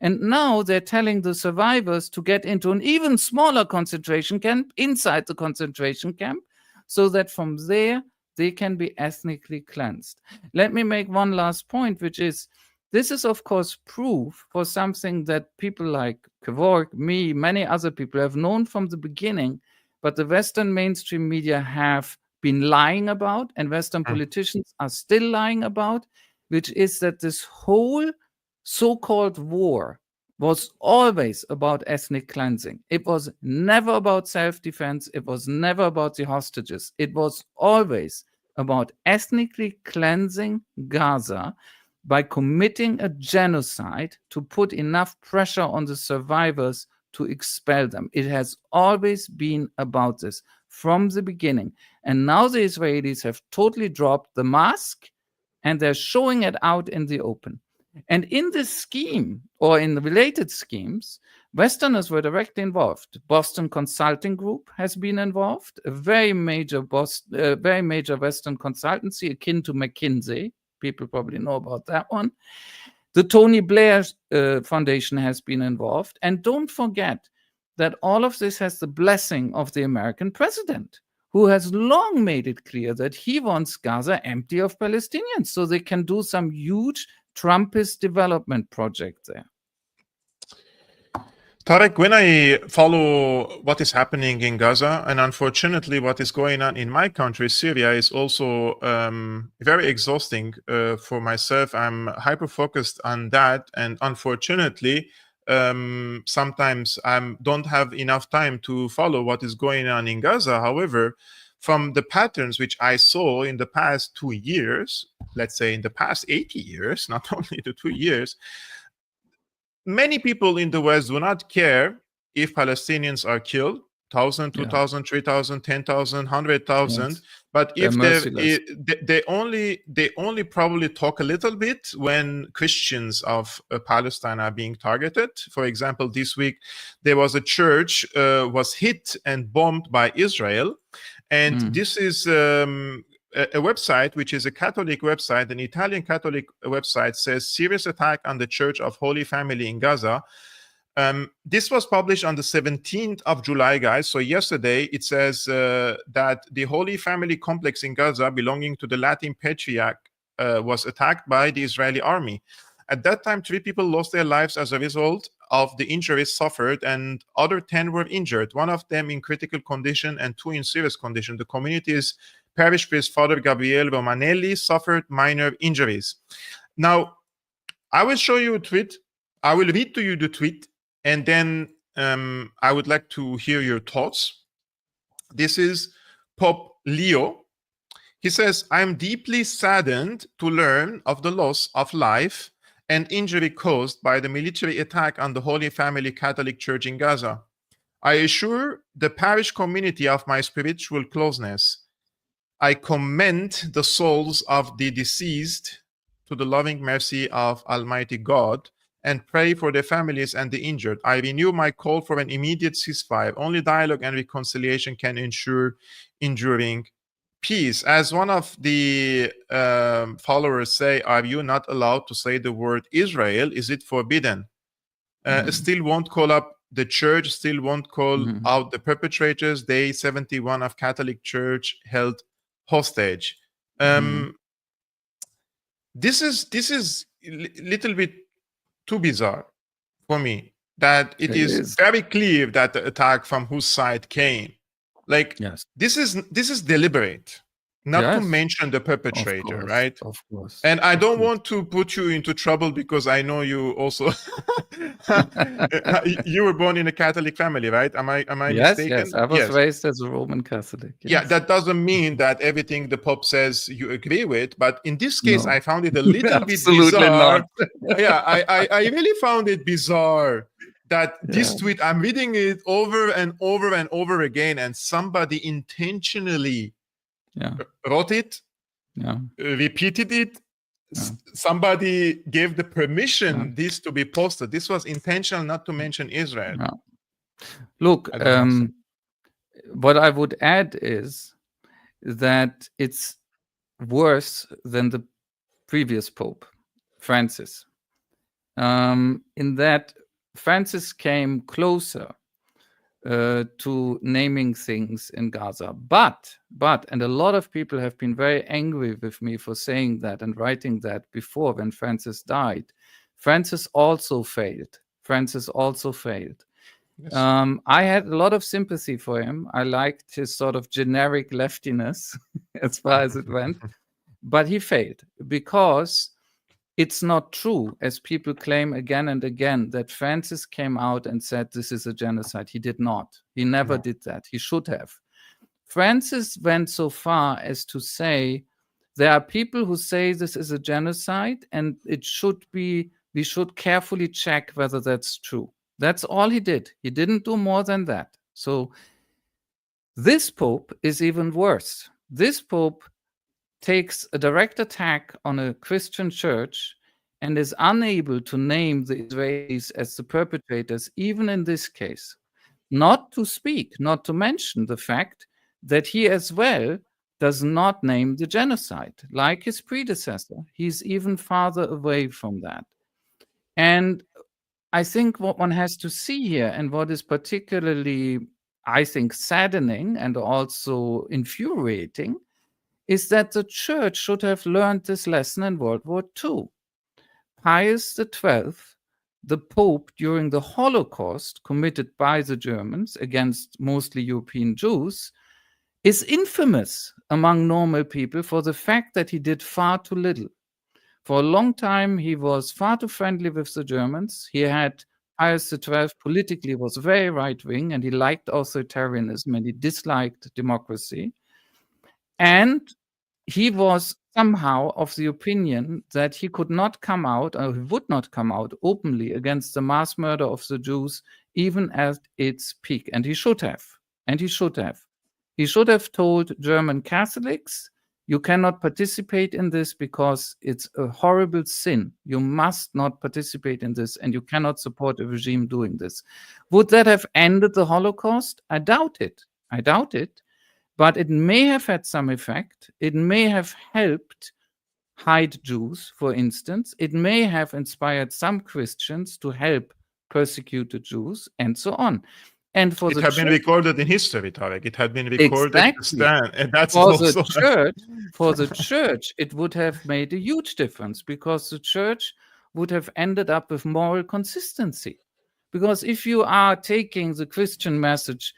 Speaker 5: And now they're telling the survivors to get into an even smaller concentration camp inside the concentration camp, so that from there they can be ethnically cleansed. Let me make one last point, which is, this is of course proof for something that people like Kevork, me, many other people have known from the beginning, but the Western mainstream media have been lying about, and Western politicians are still lying about, which is that this whole so-called war was always about ethnic cleansing. It was never about self-defense. It was never about the hostages. It was always about ethnically cleansing Gaza by committing a genocide to put enough pressure on the survivors to expel them. It has always been about this from the beginning. And now the Israelis have totally dropped the mask and they're showing it out in the open. And in this scheme, or in the related schemes, Westerners were directly involved. Boston Consulting Group has been involved, a very major Western consultancy akin to McKinsey. People probably know about that one. The Tony Blair Foundation has been involved. And don't forget that all of this has the blessing of the American president, who has long made it clear that he wants Gaza empty of Palestinians so they can do some huge Trumpist development project there.
Speaker 4: Tarik, when I follow what is happening in Gaza, and unfortunately what is going on in my country, Syria, is also very exhausting for myself. I'm hyper-focused on that, and unfortunately, sometimes I don't have enough time to follow what is going on in Gaza. However, from the patterns which I saw in the past 2 years, let's say in the past 80 years, not only the 2 years, many people in the West do not care if Palestinians are killed. 1,000, 2,000, 3,000, 10,000, 100,000.
Speaker 5: Yes.
Speaker 4: But
Speaker 5: They're
Speaker 4: if
Speaker 5: merciless.
Speaker 4: they only probably talk a little bit when Christians of Palestine are being targeted. For example, this week there was a church was hit and bombed by Israel, and this is a website which is a Catholic website, an Italian Catholic website, says serious attack on the Church of Holy Family in Gaza. This was published on the 17th of July, guys. So yesterday, it says that the Holy Family complex in Gaza, belonging to the Latin Patriarch, was attacked by the Israeli army. At that time, 3 people lost their lives as a result of the injuries suffered, and other 10 were injured, one of them in critical condition and 2 in serious condition. The community's parish priest, Father Gabriele Romanelli, suffered minor injuries. Now, I will show you a tweet. I will read to you the tweet, and then I would like to hear your thoughts. This is Pope Leo. He says, "I am deeply saddened to learn of the loss of life and injury caused by the military attack on the Holy Family Catholic Church in Gaza. I assure the parish community of my spiritual closeness. I commend the souls of the deceased to the loving mercy of Almighty God and pray for their families and the injured. I renew my call for an immediate ceasefire. Only dialogue and reconciliation can ensure enduring peace." As one of the followers say, "Are you not allowed to say the word Israel? Is it forbidden?" Still won't call up the church, still won't call out the perpetrators. Day 71 of Catholic Church held hostage. This is little bit too bizarre for me, that it is very clear that the attack from whose side came. Like, this is deliberate, not to mention the perpetrator, right?
Speaker 5: Of course.
Speaker 4: And I don't want to put you into trouble, because I know you also you were born in a Catholic family, right? Am I mistaken?
Speaker 5: Yes, I was raised as a Roman Catholic. Yes.
Speaker 4: Yeah, that doesn't mean that everything the Pope says you agree with, but in this case, I found it a little bit bizarre. Yeah, I really found it bizarre that this tweet, I'm reading it over and over and over again, and somebody intentionally wrote it, repeated it. Somebody gave the permission this to be posted. This was intentional, not to mention Israel.
Speaker 5: Look, what I would add is that it's worse than the previous Pope, Francis, in that Francis came closer to naming things in Gaza. But, and a lot of people have been very angry with me for saying that and writing that before, when Francis died. Francis also failed. Yes. I had a lot of sympathy for him. I liked his sort of generic leftiness as far as it went. But he failed, because it's not true, as people claim again and again, that Francis came out and said this is a genocide. He did not. He never did that. He should have. Francis went so far as to say there are people who say this is a genocide, and we should carefully check whether that's true. That's all he did. He didn't do more than that. So this Pope is even worse. This Pope takes a direct attack on a Christian church and is unable to name the Israelis as the perpetrators, even in this case. Not to mention the fact that he as well does not name the genocide, like his predecessor. He's even farther away from that. And I think what one has to see here, and what is particularly, I think, saddening and also infuriating, is that the church should have learned this lesson in World War II. Pius XII, the Pope during the Holocaust committed by the Germans against mostly European Jews, is infamous among normal people for the fact that he did far too little. For a long time, he was far too friendly with the Germans. Pius XII politically was very right-wing, and he liked authoritarianism, and he disliked democracy. And he was somehow of the opinion that he could not come out, or he would not come out openly against the mass murder of the Jews, even at its peak. And he should have. And he should have. He should have told German Catholics, you cannot participate in this because it's a horrible sin. You must not participate in this, and you cannot support a regime doing this. Would that have ended the Holocaust? I doubt it. I doubt it. But it may have had some effect. It may have helped hide Jews, for instance. It may have inspired some Christians to help persecuted Jews, and so on. And for
Speaker 4: it had been recorded in history, Tarik. It had been recorded.
Speaker 5: Exactly.
Speaker 4: And that's
Speaker 5: for
Speaker 4: also
Speaker 5: the church, it would have made a huge difference, because the church would have ended up with moral consistency. Because if you are taking the Christian message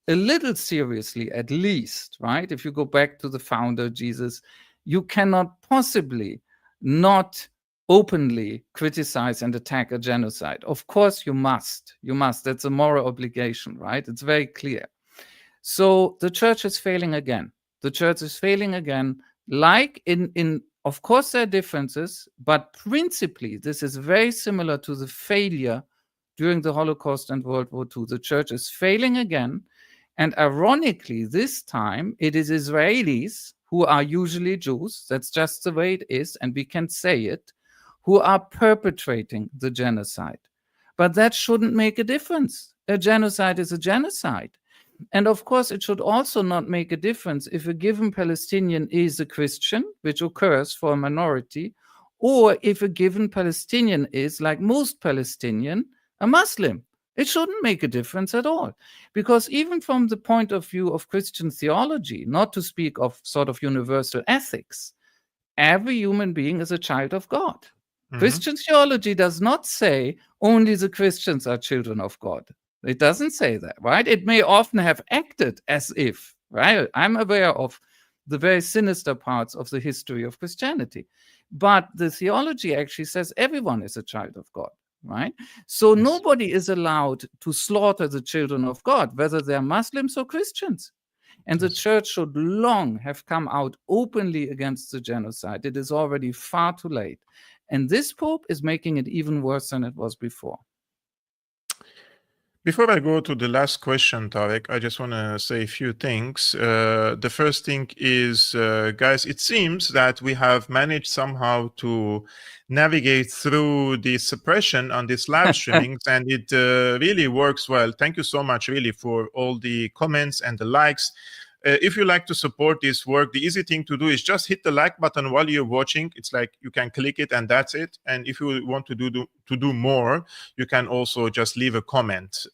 Speaker 5: a little seriously, at least, right? If you go back to the founder, Jesus, you cannot possibly not openly criticize and attack a genocide. Of course, you must. You must. That's a moral obligation, right? It's very clear. So the church is failing again. The church is failing again. Like of course, there are differences, but principally, this is very similar to the failure during the Holocaust and World War II. The church is failing again. And ironically, this time, it is Israelis, who are usually Jews, that's just the way it is, and we can say it, who are perpetrating the genocide. But that shouldn't make a difference. A genocide is a genocide. And of course, it should also not make a difference if a given Palestinian is a Christian, which occurs for a minority, or if a given Palestinian is, like most Palestinian, a Muslim. It shouldn't make a difference at all. Because even from the point of view of Christian theology, not to speak of sort of universal ethics, every human being is a child of God. Mm-hmm. Christian theology does not say only the Christians are children of God. It doesn't say that, right? It may often have acted as if, right? I'm aware of the very sinister parts of the history of Christianity. But the theology actually says everyone is a child of God, right? So nobody is allowed to slaughter the children of God, whether they're Muslims or Christians. And the church should long have come out openly against the genocide. It is already far too late. And this Pope is making it even worse than it was before.
Speaker 4: Before I go to the last question, Tarik, I just want to say a few things. The first thing is, guys, it seems that we have managed somehow to navigate through the suppression on this live streaming, and it really works well. Thank you so much, really, for all the comments and the likes. If you like to support this work, the easy thing to do is just hit the like button while you're watching. It's like you can click it and that's it. And if you want to do more, you can also just leave a comment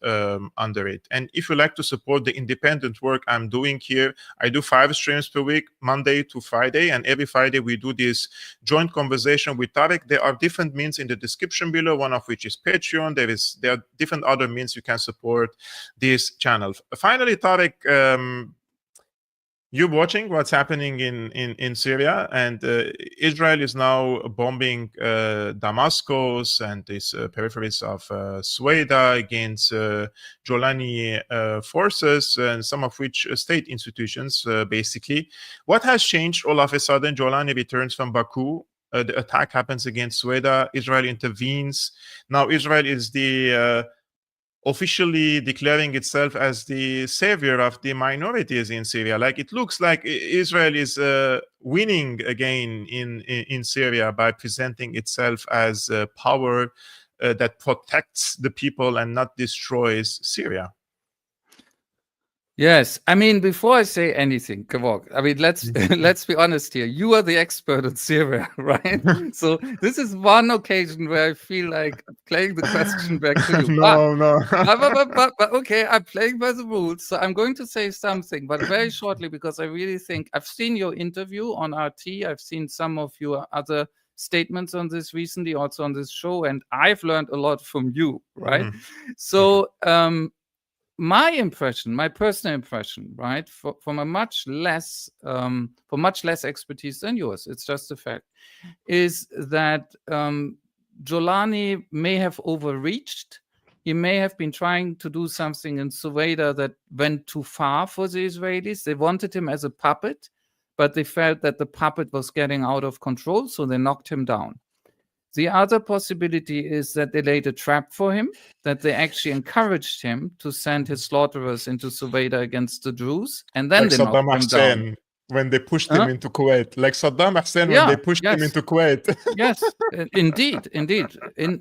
Speaker 4: under it. And if you like to support the independent work I'm doing here, I do 5 streams per week, Monday to Friday. And every Friday we do this joint conversation with Tarik. There are different means in the description below, one of which is Patreon. There are different other means you can support this channel. Finally, Tarik, you're watching what's happening in Syria, and Israel is now bombing Damascus and these peripheries of Sueda against Jolani forces, and some of which state institutions, basically. What has changed all of a sudden? Jolani returns from Baku. The attack happens against Sueda. Israel intervenes. Now Israel is the officially declaring itself as the savior of the minorities in Syria. Like, it looks like Israel is winning again in Syria by presenting itself as a power that protects the people and not destroys Syria.
Speaker 5: Yes, I mean, before I say anything, Kevork, I mean, let's be honest here. You are the expert in Syria, right? So this is one occasion where I feel like playing the question back to you.
Speaker 4: No.
Speaker 5: But okay, I'm playing by the rules, so I'm going to say something, but very shortly, because I really think I've seen your interview on RT. I've seen some of your other statements on this recently, also on this show, and I've learned a lot from you, right? So, my impression, my personal impression, right, from a much less expertise than yours, it's just a fact, is that Jolani may have overreached. He may have been trying to do something in Sueda that went too far for the Israelis. They wanted him as a puppet, but they felt that the puppet was getting out of control, so they knocked him down. The other possibility is that they laid a trap for him, that they actually encouraged him to send his slaughterers into Suwaida against the Druze, and then
Speaker 4: like
Speaker 5: they
Speaker 4: Saddam
Speaker 5: knocked him down.
Speaker 4: Hussein when they pushed him into Kuwait. Like Saddam Hussein when
Speaker 5: Yeah,
Speaker 4: they pushed him into Kuwait.
Speaker 5: Yes, indeed.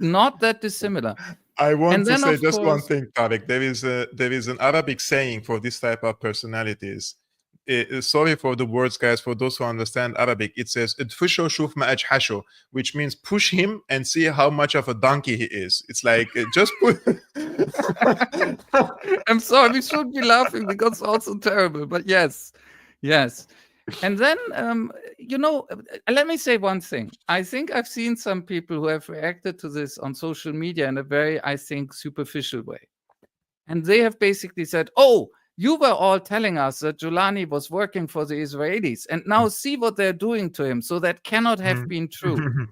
Speaker 5: Not that dissimilar.
Speaker 4: I want
Speaker 5: And
Speaker 4: to
Speaker 5: then,
Speaker 4: say
Speaker 5: of
Speaker 4: just one
Speaker 5: course,
Speaker 4: thing, Tarik. There is an Arabic saying for this type of personalities. Sorry for the words, guys. For those who understand Arabic, it says "Idfusho shuf ma ajhasho," which means push him and see how much of a donkey he is. It's like just put.
Speaker 5: I'm sorry, we should be laughing because it's also terrible. But yes. And then, let me say one thing. I think I've seen some people who have reacted to this on social media in a very, I think, superficial way. And they have basically said, oh, you were all telling us that Giuliani was working for the Israelis, and now see what they're doing to him. So that cannot have been true.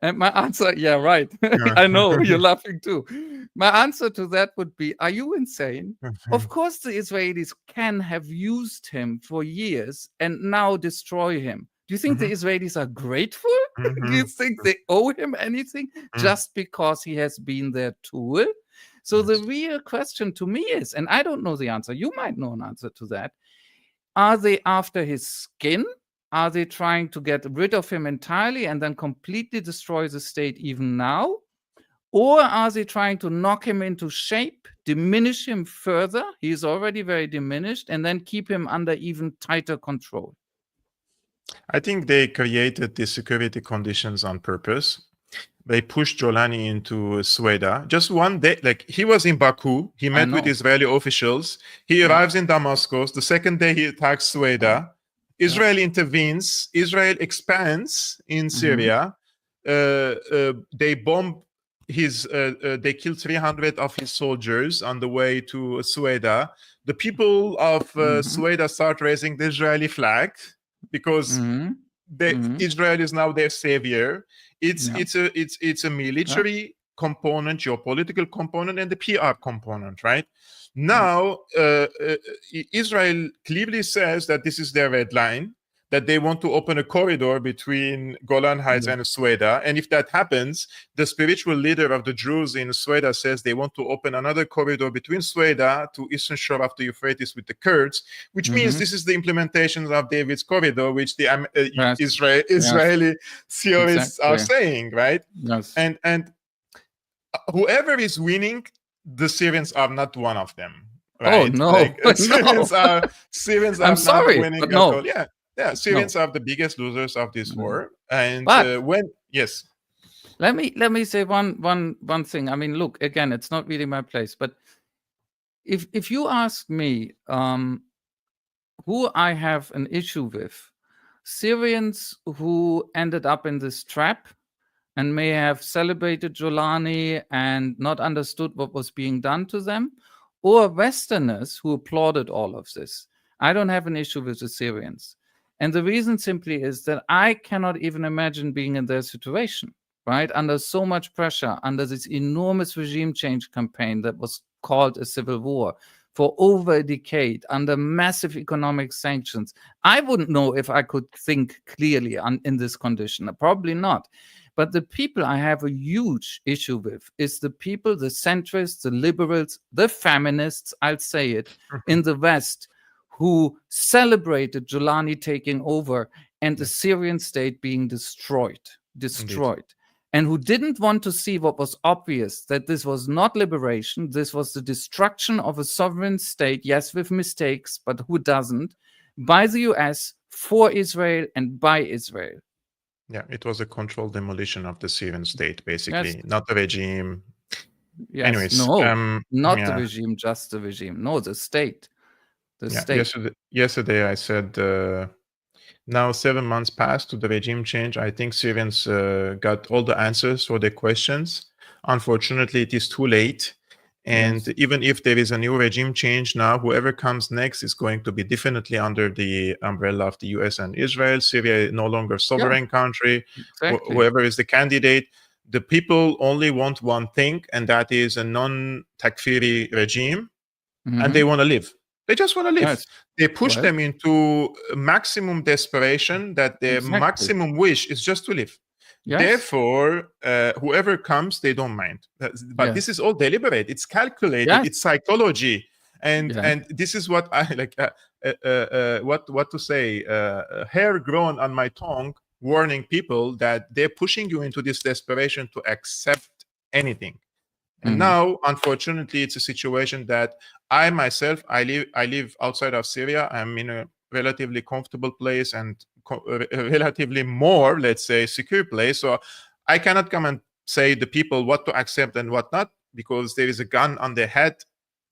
Speaker 5: And my answer, yeah, right. I know, you're laughing too. My answer to that would be, are you insane? Of course, the Israelis can have used him for years and now destroy him. Do you think the Israelis are grateful? Do you think they owe him anything just because he has been their tool? So the real question to me is, and I don't know the answer, you might know an answer to that. Are they after his skin? Are they trying to get rid of him entirely and then completely destroy the state even now? Or are they trying to knock him into shape, diminish him further? He's already very diminished, and then keep him under even tighter control.
Speaker 4: I think they created the security conditions on purpose. They pushed Giuliani into Suwaida. Just one day, like he was in Baku, he met with Israeli officials. He arrives in Damascus. The second day he attacks Suwaida. Israel intervenes. Israel expands in Syria. They bomb his. They kill 300 of his soldiers on the way to Suwaida. The people of Suwaida start raising the Israeli flag because Israel is now their savior. It's a military component, geopolitical component, and the PR component, right? Now, Israel clearly says that this is their red line, that they want to open a corridor between Golan Heights and Suwaida. And if that happens, the spiritual leader of the Druze in Suwaida says they want to open another corridor between Suwaida to eastern shore of the Euphrates with the Kurds, which means this is the implementation of David's corridor, which the Israeli theorists are saying, right?
Speaker 5: Yes.
Speaker 4: And whoever is winning, the Syrians are not one of them. Right?
Speaker 5: Oh no!
Speaker 4: Like, Syrians are
Speaker 5: I'm sorry,
Speaker 4: not winning
Speaker 5: but
Speaker 4: at
Speaker 5: no.
Speaker 4: all. Yeah. Syrians are the biggest losers of this war. And
Speaker 5: let me say one thing. I mean, look, again, it's not really my place, but if you ask me, who I have an issue with, Syrians who ended up in this trap and may have celebrated Giuliani and not understood what was being done to them, or Westerners who applauded all of this. I don't have an issue with the Syrians. And the reason simply is that I cannot even imagine being in their situation, right? Under so much pressure, under this enormous regime change campaign that was called a civil war for over a decade, under massive economic sanctions. I wouldn't know if I could think clearly in this condition. Probably not. But the people I have a huge issue with is the people, the centrists, the liberals, the feminists, I'll say it, in the West, who celebrated Giuliani taking over and the Syrian state being destroyed,
Speaker 4: Indeed.
Speaker 5: and who didn't want to see what was obvious, that this was not liberation, this was the destruction of a sovereign state, yes, with mistakes, but who doesn't, by the US, for Israel, and by Israel.
Speaker 4: Yeah, it was a controlled demolition of the Syrian state, basically, not the regime.
Speaker 5: Yes,
Speaker 4: anyways,
Speaker 5: not the regime, just the regime. No, the state. The state.
Speaker 4: Yesterday I said, now 7 months passed to the regime change. I think Syrians got all the answers for their questions. Unfortunately, it is too late. And even if there is a new regime change now, whoever comes next is going to be definitely under the umbrella of the US and Israel. Syria is no longer a sovereign country.
Speaker 5: Exactly.
Speaker 4: Whoever is the candidate, the people only want one thing, and that is a non-Takfiri regime, and they want to live. They just want to live.
Speaker 5: Yes.
Speaker 4: They push them into maximum desperation that their maximum wish is just to live.
Speaker 5: Yes.
Speaker 4: Therefore, whoever comes, they don't mind. But this is all deliberate. It's calculated. It's psychology, and this is what I like. What to say? Hair grown on my tongue, warning people that they're pushing you into this desperation to accept anything. And now, unfortunately, it's a situation that I myself, I live outside of Syria. I'm in a relatively comfortable place and relatively more, let's say, secure place. So I cannot come and say the people what to accept and what not, because there is a gun on their head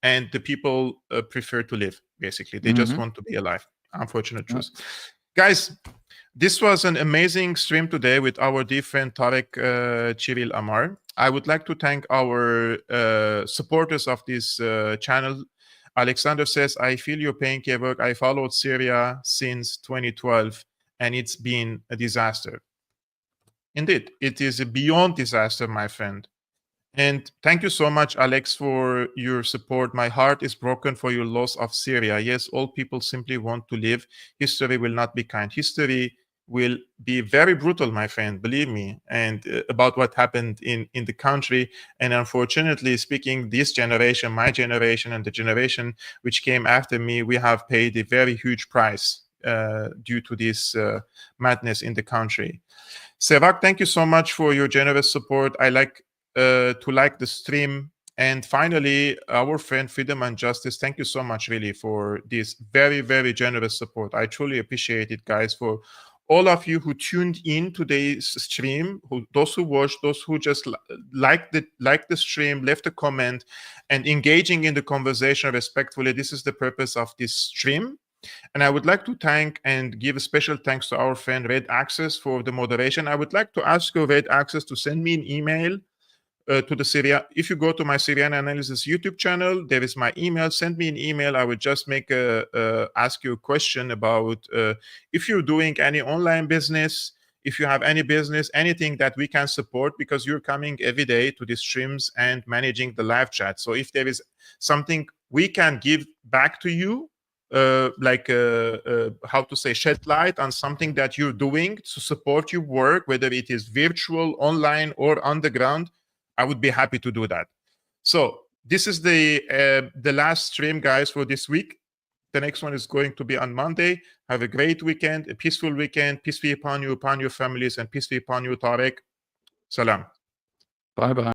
Speaker 4: and the people prefer to live, basically. They just want to be alive. Unfortunate truth. Guys, this was an amazing stream today with our dear friend Tarik Cyril Amar. I would like to thank our supporters of this channel. Alexander says, I feel your pain, Kevork. I followed Syria since 2012, and it's been a disaster. Indeed, it is a beyond disaster, my friend. And thank you so much, Alex, for your support. My heart is broken for your loss of Syria. Yes, all people simply want to live. History will not be kind. History will be very brutal, my friend, believe me, and about what happened in the country. And unfortunately speaking, this generation, my generation, and the generation which came after me, we have paid a very huge price due to this madness in the country. Kevork, thank you so much for your generous support. I like to like the stream. And finally, our friend Freedom and Justice, thank you so much really for this very, very generous support. I truly appreciate it, guys, for all of you who tuned in today's stream, those who watched, those who just liked the stream, left a comment, and engaging in the conversation respectfully. This is the purpose of this stream. And I would like to thank and give a special thanks to our friend Red Access for the moderation. I would like to ask you, Red Access, to send me an email to the Syria. If you go to my Syriana Analysis YouTube channel, there is my email. Send me an email. I would just ask you a question about if you're doing any online business, if you have any business, anything that we can support, because you're coming every day to the streams and managing the live chat. So if there is something we can give back to you, how to say, shed light on something that you're doing to support your work, whether it is virtual, online, or on the ground, I would be happy to do that. So this is the last stream, guys, for this week. The next one is going to be on Monday. Have a great weekend, a peaceful weekend. Peace be upon you, upon your families, and peace be upon you, Tarik. Salam.
Speaker 5: Bye-bye.